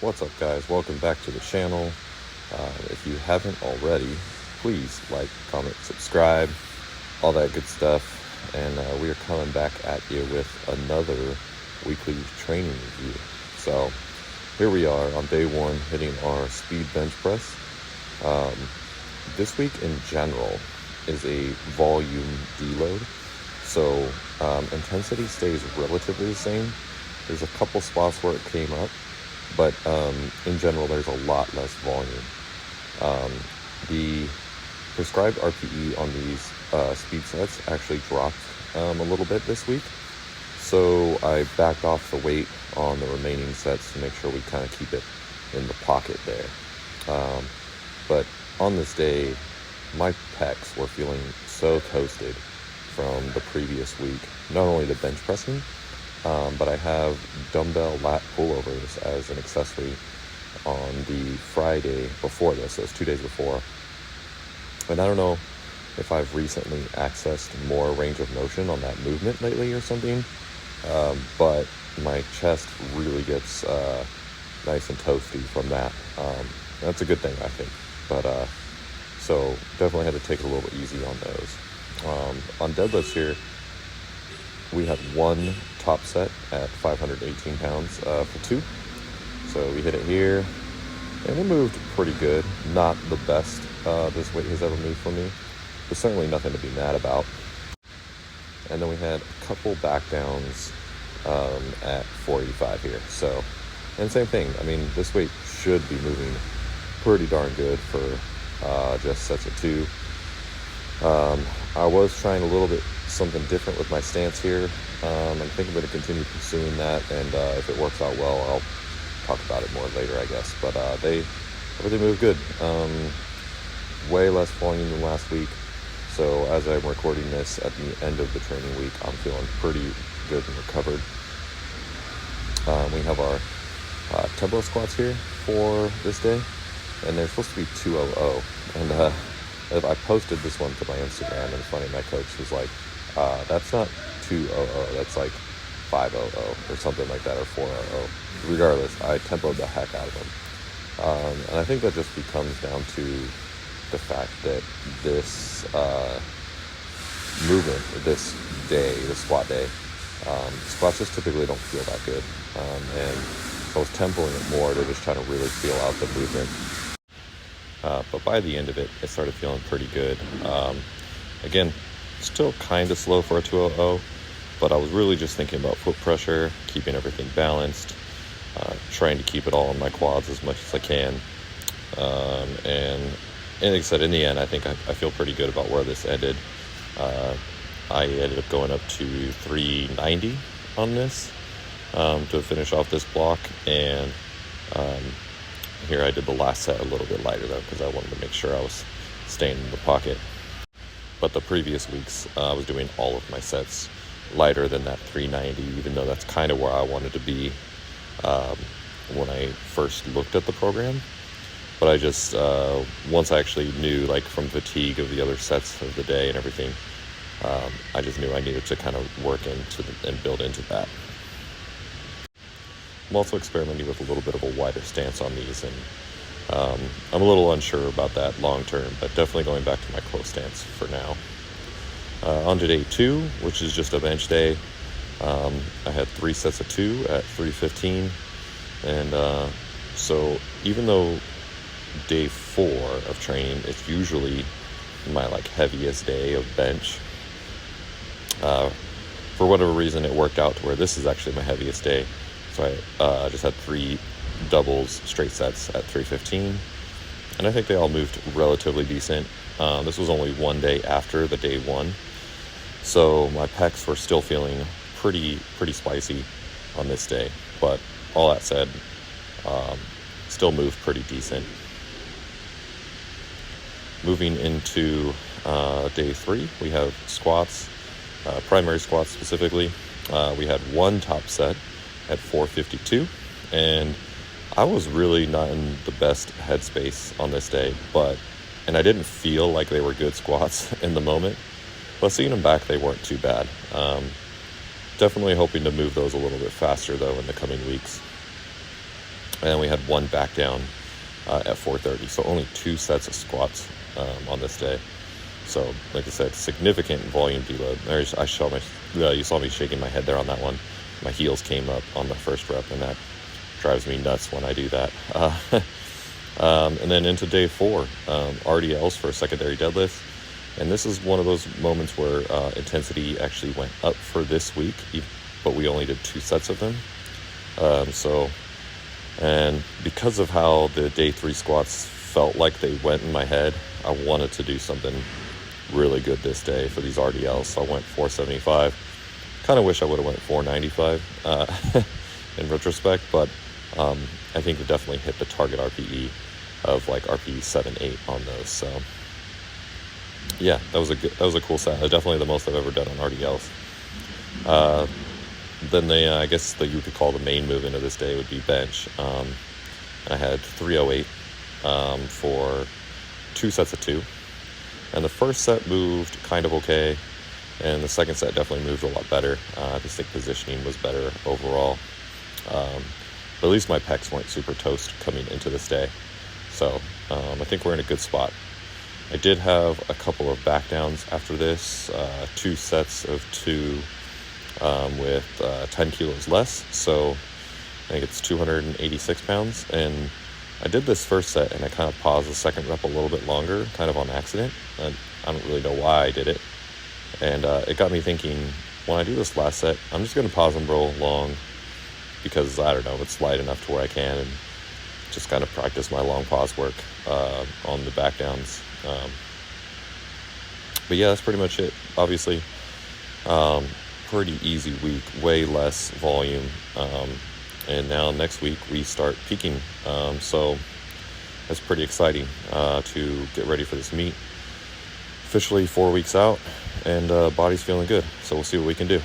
What's up, guys? Welcome back to the channel. If you haven't already, please like, comment, subscribe, all that good stuff. And we are coming back at you with another weekly training review. So here we are on day one, hitting our speed bench press. This week in general is a volume deload. So intensity stays relatively the same. There's a couple spots where it came up, but in general there's a lot less volume. The prescribed RPE on these speed sets actually dropped a little bit this week, so I backed off the weight on the remaining sets to make sure we kind of keep it in the pocket there. But on this day, my pecs were feeling so toasted from the previous week. Not only the bench pressing, but I have dumbbell lat pullovers as an accessory on the Friday before this, so it's 2 days before. And I don't know if I've recently accessed more range of motion on that movement lately or something, but my chest really gets nice and toasty from that. That's a good thing, I think. But so definitely had to take it a little bit easy on those. On deadlifts here, we had one top set at 518 pounds for 2. So we hit it here, and it moved pretty good. Not the best this weight has ever moved for me, but certainly nothing to be mad about. And then we had a couple back downs at 485 here. So, and same thing. I mean, this weight should be moving pretty darn good for just sets of 2. I was trying a little bit something different with my stance here. I think I'm going to continue pursuing that, and if it works out well, I'll talk about it more later, I guess. But they moved good. Way less volume than last week. So as I'm recording this at the end of the training week, I'm feeling pretty good and recovered. We have our tempo squats here for this day, and they're supposed to be 200. And I posted this one to my Instagram, and it's funny, my coach was like, that's not 200, that's like 500 or something like that, or 400. Regardless, I tempoed the heck out of them. And I think that just comes down to the fact that this movement, this day, the squat day, squats just typically don't feel that good. And I was tempoing it more to just try to really feel out the movement. But by the end of it, it started feeling pretty good. Again, still kind of slow for a 200, but I was really just thinking about foot pressure, keeping everything balanced, trying to keep it all in my quads as much as I can. And like I said, in the end, I think I feel pretty good about where this ended. I ended up going up to 390 on this to finish off this block, and here I did the last set a little bit lighter though, because I wanted to make sure I was staying in the pocket. But the previous weeks, I was doing all of my sets lighter than that 390, even though that's kind of where I wanted to be when I first looked at the program. But I just, once I actually knew, like from fatigue of the other sets of the day and everything, I just knew I needed to kind of work into and build into that. I'm also experimenting with a little bit of a wider stance on these, and I'm a little unsure about that long term, but definitely going back to my close stance for now. On to day 2, which is just a bench day. I had 3 sets of 2 at 315, and so even though day 4 of training is usually my like heaviest day of bench, for whatever reason it worked out to where this is actually my heaviest day. So I just had 3 doubles straight sets at 315, and I think they all moved relatively decent. This was only one day after the day 1, so my pecs were still feeling pretty spicy on this day, but all that said, still moved pretty decent. Moving into day 3, we have squats, primary squats specifically. We had one top set at 452, and I was really not in the best headspace on this day, and I didn't feel like they were good squats in the moment, but seeing them back, they weren't too bad. Definitely hoping to move those a little bit faster though in the coming weeks. And then we had one back down at 4:30. So only 2 sets of squats on this day. So, like I said, significant volume deload. You saw me shaking my head there on that one. My heels came up on the first rep, and that drives me nuts when I do that. And then into day 4, RDLs for a secondary deadlift. And this is one of those moments where intensity actually went up for this week, but we only did 2 sets of them. And because of how the day 3 squats felt like they went in my head, I wanted to do something really good this day for these RDLs. So I went 475. Kind of wish I would have went 495 in retrospect, but I think we definitely hit the target RPE of like RPE 7-8 on those. So yeah, that was a cool set. Definitely the most I've ever done on RDLs. Then I guess you could call the main movement of this day would be bench. I had 308 for 2 sets of 2. And the first set moved kind of okay, and the second set definitely moved a lot better. I just think positioning was better overall. But at least my pecs weren't super toast coming into this day. So I think we're in a good spot. I did have a couple of back downs after this, 2 sets of 2 with 10 kilos less. So I think it's 286 pounds. And I did this first set and I kind of paused the second rep a little bit longer, kind of on accident. And I don't really know why I did it. And it got me thinking, when I do this last set, I'm just going to pause and roll long because, I don't know, it's light enough to where I can and just kind of practice my long pause work on the back downs. But yeah, that's pretty much it. Obviously, pretty easy week, way less volume. And now next week we start peaking. So that's pretty exciting to get ready for this meet. Officially 4 weeks out, and body's feeling good. So we'll see what we can do.